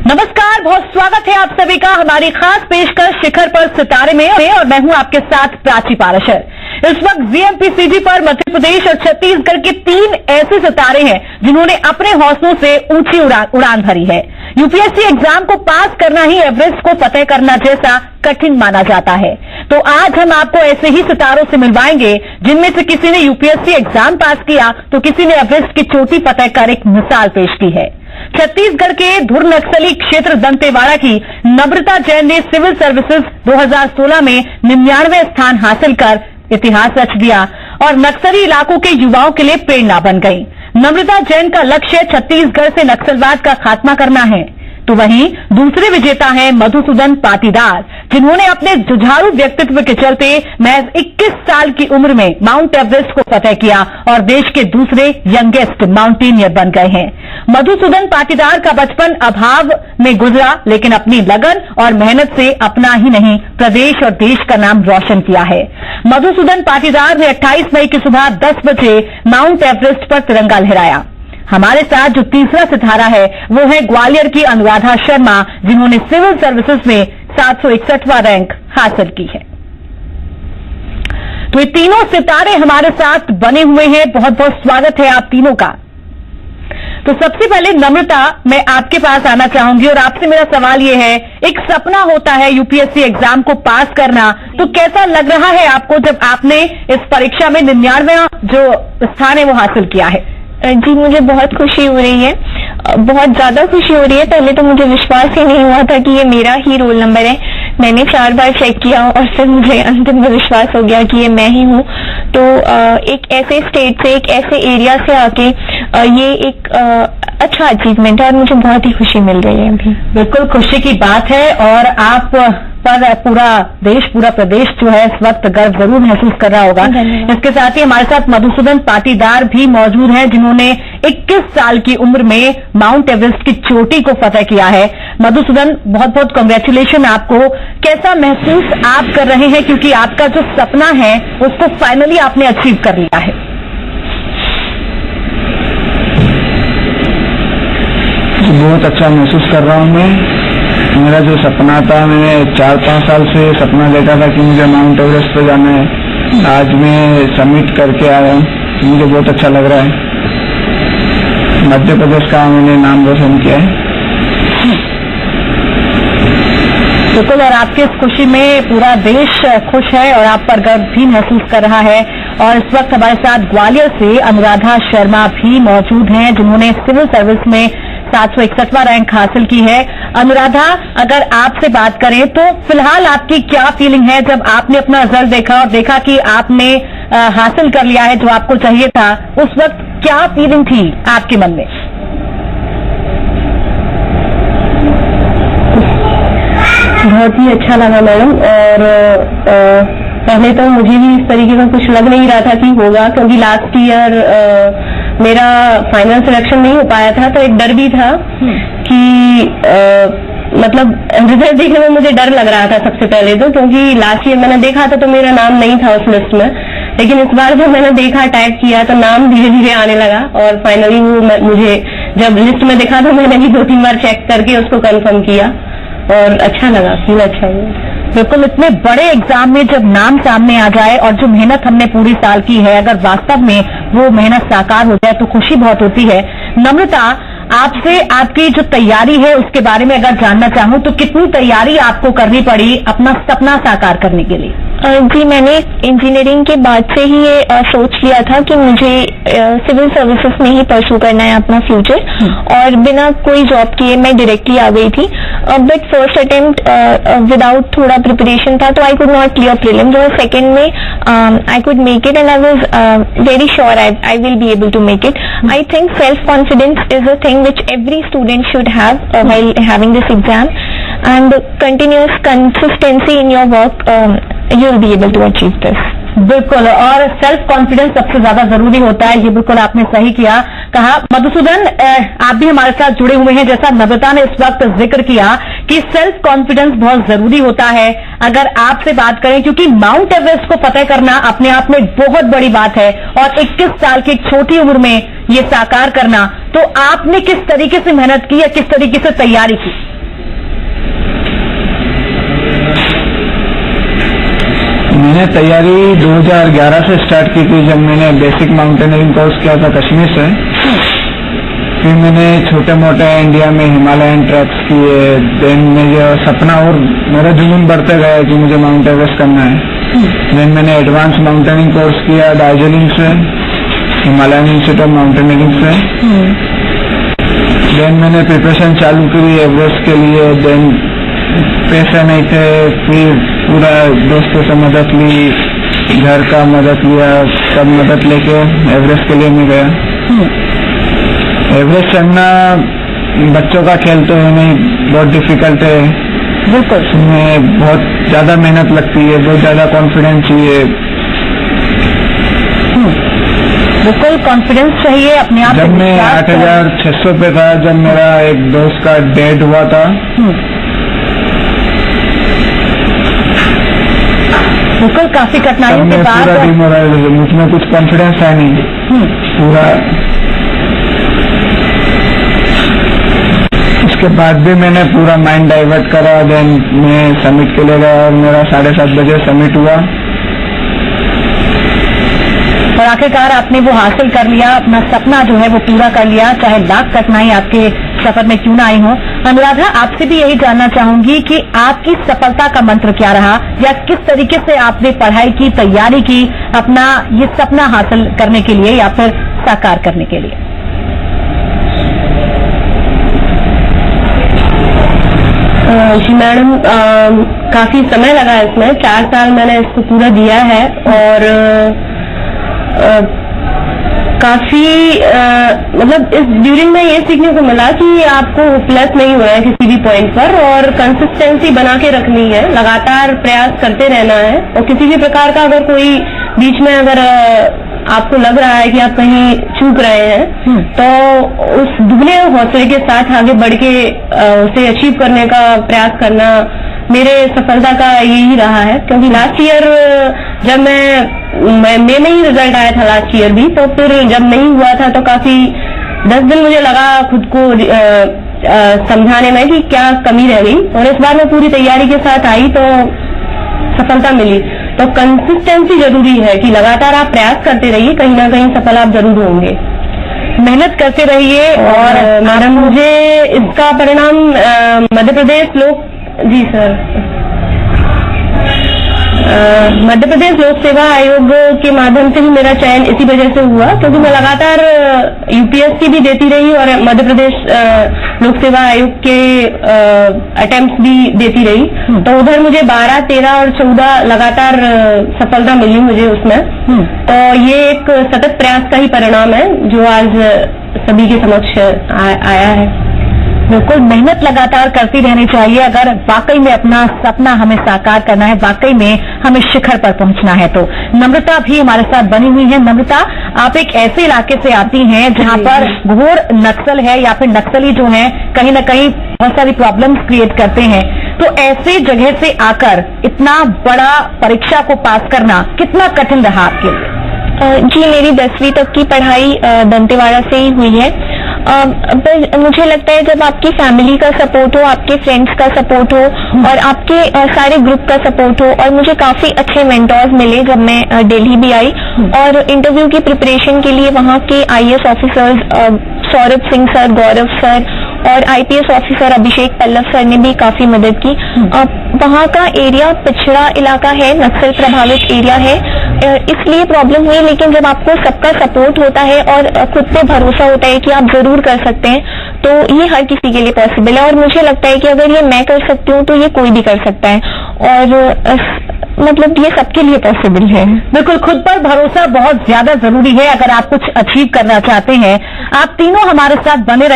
नमस्कार, बहुत स्वागत है आप सभी का हमारी खास पेशकश शिखर पर सितारे में और मैं हूं आपके साथ प्राची पाराशर। इस वक्त वीएमपी-सीजी पर मध्य प्रदेश और छत्तीसगढ़ के 3 ऐसे सितारे हैं जिन्होंने अपने हौसलों से ऊंची उड़ान भरी है। यूपीएससी एग्जाम को पास करना ही एवरेस्ट को फतेह करना जैसा कठिन माना जाता है। तो आज हम आपको ऐसे ही सितारों से मिलवाएंगे जिनमें से किसी ने यूपीएससी एग्जाम पास किया तो किसी ने एवरेस्ट की चोटी फतेह कर एक मिसाल पेश की है। छत्तीसगढ़ के धुर नक्सली क्षेत्र दंतेवाड़ा की नम्रता जैन ने सिविल सर्विसेज 2016 में 99वें स्थान हासिल कर इतिहास रच दिया और नक्सली इलाकों के युवाओं के लिए प्रेरणा बन गई। नम्रता जैन का लक्ष्य छत्तीसगढ़ से नक्सलवाद का खात्मा करना है। तो वहीं दूसरे विजेता हैं मधुसूदन पाटीदार, जिन्होंने अपने जुझारू व्यक्तित्व के चलते महज 21 साल की उम्र में माउंट एवरेस्ट को फतेह किया और देश के दूसरे यंगेस्ट माउंटेनियर बन गए हैं। मधुसूदन पाटीदार का बचपन अभाव में गुजरा, लेकिन अपनी लगन और मेहनत से अपना ही नहीं प्रदेश और देश का नाम रोशन किया है। मधुसूदन पाटीदार ने 28 मई की सुबह 10 बजे माउंट एवरेस्ट पर तिरंगा लहराया। हमारे साथ जो तीसरा सितारा है वो है ग्वालियर की अनुराधा शर्मा, जिन्होंने सिविल सर्विसेज में 761वां रैंक हासिल की है। तो ये तीनों सितारे हमारे साथ बने हुए हैं। बहुत बहुत स्वागत है आप तीनों का। तो सबसे पहले नम्रता, मैं आपके पास आना चाहूंगी और आपसे मेरा सवाल ये है, एक सपना होता है यूपीएससी एग्जाम को पास करना, तो कैसा लग रहा है आपको जब आपने इस परीक्षा में 99वां जो स्थान है वो हासिल किया है? जी, मुझे बहुत खुशी हो रही है, बहुत ज्यादा खुशी हो रही है। पहले तो मुझे विश्वास ही नहीं हुआ था कि ये मेरा ही रोल नंबर है। मैंने 4 बार चेक किया और फिर मुझे अंतिम में विश्वास हो गया कि ये मैं ही हूँ। तो एक ऐसे स्टेट से, एक ऐसे एरिया से आके ये एक अच्छा अचीवमेंट है और मुझे बहुत ही खुशी मिल रही है अभी। बिल्कुल खुशी की बात है और आप पर पूरा देश, पूरा प्रदेश जो है इस वक्त गर्व जरूर महसूस कर रहा होगा। इसके साथ ही हमारे साथ मधुसूदन पाटीदार भी मौजूद हैं, जिन्होंने 21 साल की उम्र में माउंट एवरेस्ट की चोटी को फतेह किया है। मधुसूदन, बहुत बहुत कांग्रेचुलेशन आपको। कैसा महसूस आप कर रहे हैं, क्योंकि आपका जो सपना है उसको फाइनली आपने अचीव कर लिया है? बहुत अच्छा महसूस कर रहा हूँ मैं। मेरा जो सपना था, मैंने 4-5 साल से सपना देखा था कि मुझे माउंट एवरेस्ट पे जाना है। आज मैं समिट करके आया हूँ, मुझे बहुत अच्छा लग रहा है। मध्य प्रदेश का मैंने नाम रोशन किया है। बिल्कुल, और आपकी इस खुशी में पूरा देश खुश है और आप पर गर्व भी महसूस कर रहा है। और इस वक्त हमारे साथ ग्वालियर से अनुराधा शर्मा भी मौजूद हैं, जिन्होंने सिविल सर्विस में 761वां रैंक हासिल की है। अनुराधा, अगर आपसे बात करें तो फिलहाल आपकी क्या फीलिंग है जब आपने अपना रिजल्ट देखा और देखा कि आपने हासिल कर लिया है जो आपको चाहिए था? उस वक्त क्या फीलिंग थी आपके मन में? बहुत ही अच्छा लगा मैडम। और पहले तो मुझे भी इस तरीके का कुछ लग नहीं रहा था कि होगा, क्योंकि लास्ट ईयर मेरा फाइनल सिलेक्शन नहीं हो पाया था, तो एक डर भी था कि मतलब रिजल्ट देखने में मुझे डर लग रहा था सबसे पहले तो, क्योंकि लास्ट ईयर मैंने देखा था तो मेरा नाम नहीं था उस लिस्ट में। लेकिन इस बार जब मैंने देखा, टाइप किया, तो नाम धीरे धीरे आने लगा और फाइनली वो मुझे जब लिस्ट में देखा तो मैंने भी 2-3 बार चेक करके उसको कंफर्म किया और अच्छा लगा, फील अच्छा हुआ। बिल्कुल, इतने बड़े एग्जाम में जब नाम सामने आ जाए और जो मेहनत हमने पूरी साल की है, अगर वास्तव में वो मेहनत साकार हो जाए तो खुशी बहुत होती है। नम्रता, आपसे आपकी जो तैयारी है उसके बारे में अगर जानना चाहूं तो कितनी तैयारी आपको करनी पड़ी अपना सपना साकार करने के लिए? जी, मैंने इंजीनियरिंग के बाद से ही ये सोच लिया था कि मुझे सिविल सर्विसेज में ही परस्यू करना है अपना फ्यूचर, और बिना कोई जॉब किए मैं डायरेक्टली आ गई थी। बट फर्स्ट अटेम्प्ट विदाउट थोड़ा प्रिपरेशन था तो I could not clear prelim. जो सेकेंड में I could make it and I was very sure I will be able to make it. I think self confidence is a thing which every student should have while having this exam, and continuous consistency in your work, you will be able to achieve this. बिल्कुल, और self confidence सबसे ज्यादा जरूरी होता है, ये बिल्कुल आपने सही कहा। मधुसूदन, आप भी हमारे साथ जुड़े हुए हैं, जैसा नम्रता ने इस वक्त जिक्र किया कि सेल्फ कॉन्फिडेंस बहुत जरूरी होता है। अगर आपसे बात करें, क्योंकि माउंट एवरेस्ट को फतेह करना अपने आप में बहुत बड़ी बात है और 21 साल की एक छोटी उम्र में ये साकार करना, तो आपने किस तरीके से मेहनत की या किस तरीके से तैयारी की? मैंने तैयारी 2011 से स्टार्ट की थी, जब मैंने बेसिक माउंटेनियरिंग कोर्स किया था कश्मीर से। फिर मैंने छोटे मोटे इंडिया में हिमालयन ट्रैक्स किए। देन मेरा सपना और मेरा जुनून बढ़ते गया कि मुझे माउंट एवरेस्ट करना है। देन मैंने एडवांस माउंटेनिंग कोर्स किया दार्जिलिंग से, हिमालयन इंस्टीट्यूट ऑफ माउंटेनियरिंग से। देन मैंने प्रिपरेशन चालू करी एवरेस्ट के लिए। देन पैसे नहीं थे, फिर पूरा दोस्तों से मदद ली, घर का मदद लिया, सब मदद लेके एवरेस्ट के लिए मैं गया। एवरेस्ट चढ़ना बच्चों का खेल तो है नहीं, बहुत डिफिकल्ट है। बिल्कुल, इसमें बहुत ज्यादा मेहनत लगती है, बहुत ज्यादा कॉन्फिडेंस चाहिए। बिल्कुल कॉन्फिडेंस चाहिए अपने आप। जब मैं 8,600 पे था, जब मेरा एक दोस्त का डेथ हुआ था, बिल्कुल काफी तब कठिनाइयों के मैं बाद पूरा डिमोरलाइज, मुझमें कुछ कॉन्फिडेंस है नहीं पूरा। उसके बाद भी मैंने पूरा माइंड डाइवर्ट करा। देन मैं समिट के लिए गया और मेरा 7:30 बजे समिट हुआ। और आखिरकार आपने वो हासिल कर लिया, अपना सपना जो है वो पूरा कर लिया, चाहे लाख कठिनाई आपके सफर में क्यों ना आई हो। अनुराधा, आपसे भी यही जानना चाहूंगी कि आपकी सफलता का मंत्र क्या रहा, या किस तरीके से आपने पढ़ाई की, तैयारी की अपना ये सपना हासिल करने के लिए या फिर साकार करने के लिए? जी मैडम, काफी समय लगा इसमें, 4 साल मैंने इसको पूरा दिया है। और काफी मतलब इस ड्यूरिंग में ये सीखने को मिला कि आपको होपलेस नहीं होना है किसी भी पॉइंट पर, और कंसिस्टेंसी बना के रखनी है, लगातार प्रयास करते रहना है। और किसी भी प्रकार का अगर कोई बीच में अगर आपको लग रहा है कि आप कहीं चूक रहे हैं, तो उस दुगने हौसले के साथ आगे बढ़ के उसे अचीव करने का प्रयास करना मेरे सफलता का यही रहा है। क्योंकि लास्ट ईयर जब मैं में ही रिजल्ट आया था लास्ट ईयर भी, तो फिर जब नहीं हुआ था तो काफी 10 दिन मुझे लगा खुद को समझाने में कि क्या कमी रह गई। और इस बार मैं पूरी तैयारी के साथ आई तो सफलता मिली। तो कंसिस्टेंसी जरूरी है कि लगातार आप प्रयास करते रहिए, कहीं ना कहीं सफल आप जरूर होंगे। मेहनत करते रहिए। और मैडम, मुझे इसका परिणाम मध्य प्रदेश जी सर, मध्य प्रदेश लोक सेवा आयोग के माध्यम से भी मेरा चयन इसी वजह से हुआ, क्योंकि मैं लगातार यूपीएससी भी देती रही और मध्य प्रदेश लोक सेवा आयोग के अटेम्प्ट्स भी देती रही। तो उधर मुझे 12, 13 और 14 लगातार सफलता मिली मुझे उसमें। तो ये एक सतत प्रयास का ही परिणाम है जो आज सभी के समक्ष आया है। बिल्कुल, मेहनत लगातार करती रहनी चाहिए अगर वाकई में अपना सपना हमें साकार करना है, वाकई में हमें शिखर पर पहुंचना है। तो नम्रता भी हमारे साथ बनी हुई है। नम्रता, आप एक ऐसे इलाके से आती हैं जहां पर घोर नक्सल है, या फिर नक्सली जो है कहीं न कहीं बहुत सारी प्रॉब्लम्स क्रिएट करते हैं। तो ऐसे जगह से आकर इतना बड़ा परीक्षा को पास करना कितना कठिन रहा आपके लिए? जी, मेरी 10वीं तक की पढ़ाई दंतेवाड़ा से ही हुई है। पर मुझे लगता है जब आपकी फैमिली का सपोर्ट हो, आपके फ्रेंड्स का सपोर्ट हो और आपके सारे ग्रुप का सपोर्ट हो, और मुझे काफी अच्छे मेंटोर्स मिले जब मैं दिल्ली भी आई। और इंटरव्यू की प्रिपरेशन के लिए वहाँ के IAS officers Saurabh Singh sir, Gaurav sir और IPS officer Abhishek Pallav sir ने भी काफी मदद की। वहाँ का एरिया पिछड़ा इलाका है, नक्सल प्रभावित एरिया है, इसलिए प्रॉब्लम हुई। लेकिन जब आपको सबका सपोर्ट होता है और खुद पे भरोसा होता है कि आप जरूर कर सकते हैं, तो ये हर किसी के लिए पॉसिबल है। और मुझे लगता है कि अगर ये मैं कर सकती हूँ तो ये कोई भी कर सकता है, और मतलब ये सबके लिए पॉसिबल है। बिल्कुल, खुद पर भरोसा बहुत ज्यादा जरूरी है अगर आप कुछ अचीव करना चाहते हैं। आप तीनों हमारे साथ बने रहे।